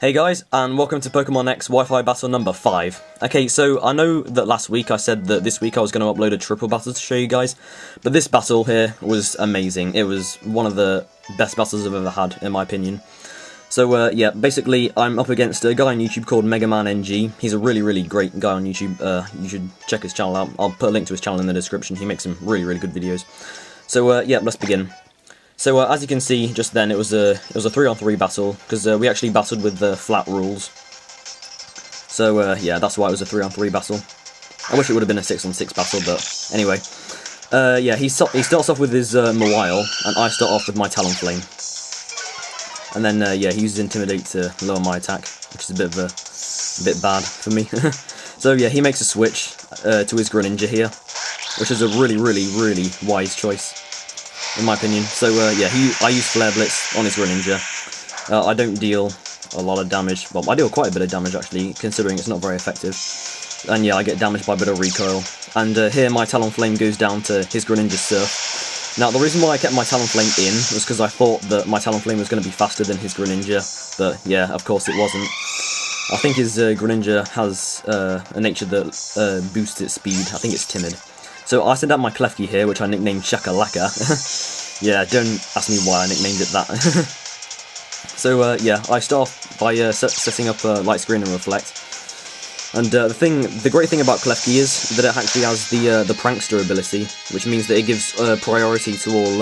Hey guys, and welcome to Pokemon X Wi-Fi battle number 5. Okay, so I know that last week I said that this week I was going to upload a triple battle to show you guys, but this battle here was amazing. It was one of the best battles I've ever had, in my opinion. So yeah, basically I'm up against a guy on YouTube called MegamanNG. He's a really great guy on YouTube. You should check his channel out. I'll put a link to his channel in the description. He makes some really good videos. So yeah, let's begin. So as you can see, just then it was a 3-on-3 battle because we actually battled with the flat rules. So yeah, that's why it was a 3-on-3 battle. I wish it would have been a 6-on-6 battle, but anyway. Yeah, he starts off with his Mawile, and I start off with my Talonflame. And then yeah, he uses Intimidate to lower my attack, which is a bit bad for me. So yeah, he makes a switch to his Greninja here, which is a really wise choice, in my opinion. So yeah, I use Flare Blitz on his Greninja. I don't deal a lot of damage. Well, I deal quite a bit of damage actually, considering it's not very effective. And yeah, I get damaged by a bit of recoil. And here my Talonflame goes down to his Greninja Surf. Now, the reason why I kept my Talonflame in was because I thought that my Talonflame was going to be faster than his Greninja. But yeah, of course it wasn't. I think his Greninja has a nature that boosts its speed. I think it's timid. So I send out my Klefki here, which I nicknamed Shakalaka. Yeah, don't ask me why I nicknamed it that. So yeah, I start off by setting up Light Screen and Reflect. And the great thing about Klefki is that it actually has the Prankster ability, which means that it gives priority to all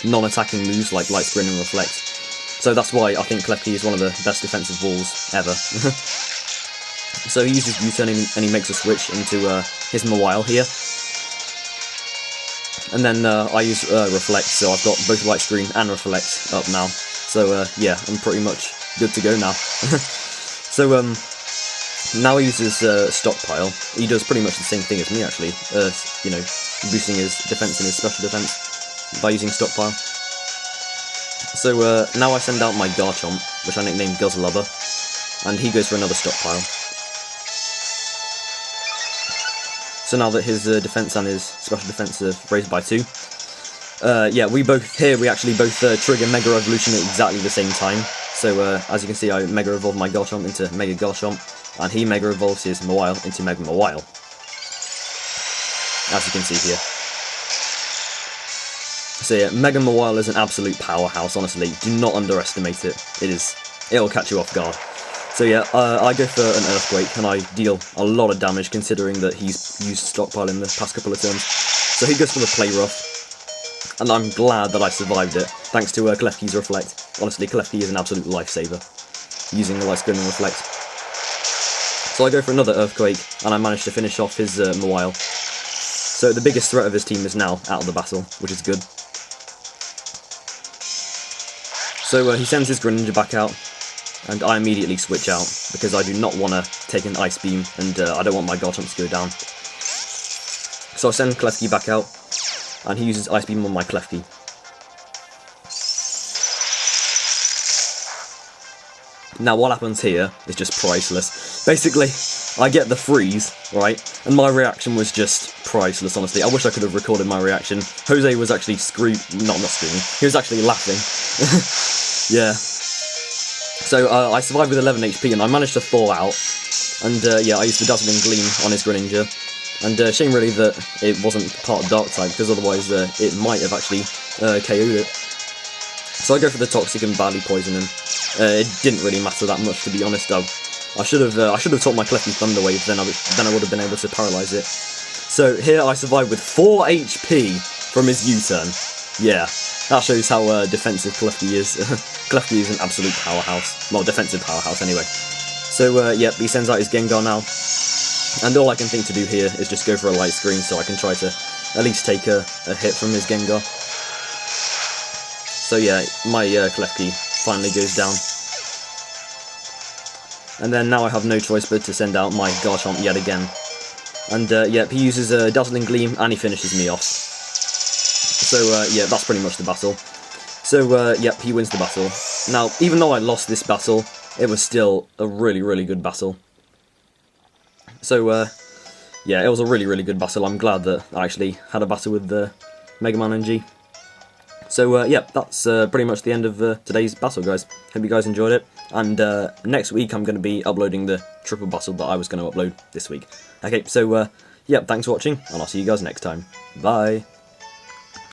non-attacking moves like Light Screen and Reflect. So that's why I think Klefki is one of the best defensive walls ever. So he uses U-turn and he makes a switch into his Mawile here. And then I use Reflect, so I've got both Light Screen and Reflect up now. So yeah, I'm pretty much good to go now. So now he uses Stockpile. He does pretty much the same thing as me actually, you know, boosting his defense and his special defense by using Stockpile. So now I send out my Garchomp, which I nicknamed Guzzlubber, and he goes for another Stockpile. So now that his defense and his special defense are raised by 2, yeah, we actually both trigger Mega Evolution at exactly the same time. So as you can see, I Mega Evolve my Garchomp into Mega Garchomp, and he Mega Evolves his Mawile into Mega Mawile, as you can see here. So yeah, Mega Mawile is an absolute powerhouse, honestly. Do not underestimate it. It'll catch you off guard. So yeah, I go for an Earthquake, and I deal a lot of damage considering that he's used Stockpile in the past couple of turns. So he goes for the Play Rough, and I'm glad that I survived it, thanks to Klefki's Reflect. Honestly, Klefki is an absolute lifesaver, using the Light Screen and Reflect. So I go for another Earthquake, and I manage to finish off his Mawile. So the biggest threat of his team is now out of the battle, which is good. So he sends his Greninja back out, and I immediately switch out, because I do not want to take an Ice Beam, and I don't want my Garchomp to go down. So I send Klefki back out, and he uses Ice Beam on my Klefki. Now what happens here is just priceless. Basically, I get the freeze, right, and my reaction was just priceless, honestly. I wish I could have recorded my reaction. Jose was actually not screaming, he was actually laughing. Yeah. So I survived with 11 HP, and I managed to thaw out, and yeah, I used the Dazzling Gleam on his Greninja, and shame really that it wasn't part of Dark type, because otherwise it might have actually KO'd it. So I go for the Toxic and badly poison him. It didn't really matter that much, to be honest. I should have taught my Klefki Thunder Wave, then I would have been able to paralyze it. So here I survived with 4 HP from his U-turn. Yeah, that shows how defensive Klefki is. Klefki is an absolute powerhouse. Well, defensive powerhouse anyway. So yep, he sends out his Gengar now, and all I can think to do here is just go for a Light Screen so I can try to at least take a hit from his Gengar. So yeah, my Klefki finally goes down. And then now I have no choice but to send out my Garchomp yet again. And yep, he uses a Dazzling Gleam and he finishes me off. So yeah, that's pretty much the battle. So yep, he wins the battle. Now, even though I lost this battle, it was still a really good battle. So yeah, it was a really good battle. I'm glad that I actually had a battle with MegamanNG. So yeah, that's pretty much the end of today's battle, guys. Hope you guys enjoyed it, and next week I'm going to be uploading the triple battle that I was going to upload this week. Okay, so yeah, thanks for watching, and I'll see you guys next time. Bye!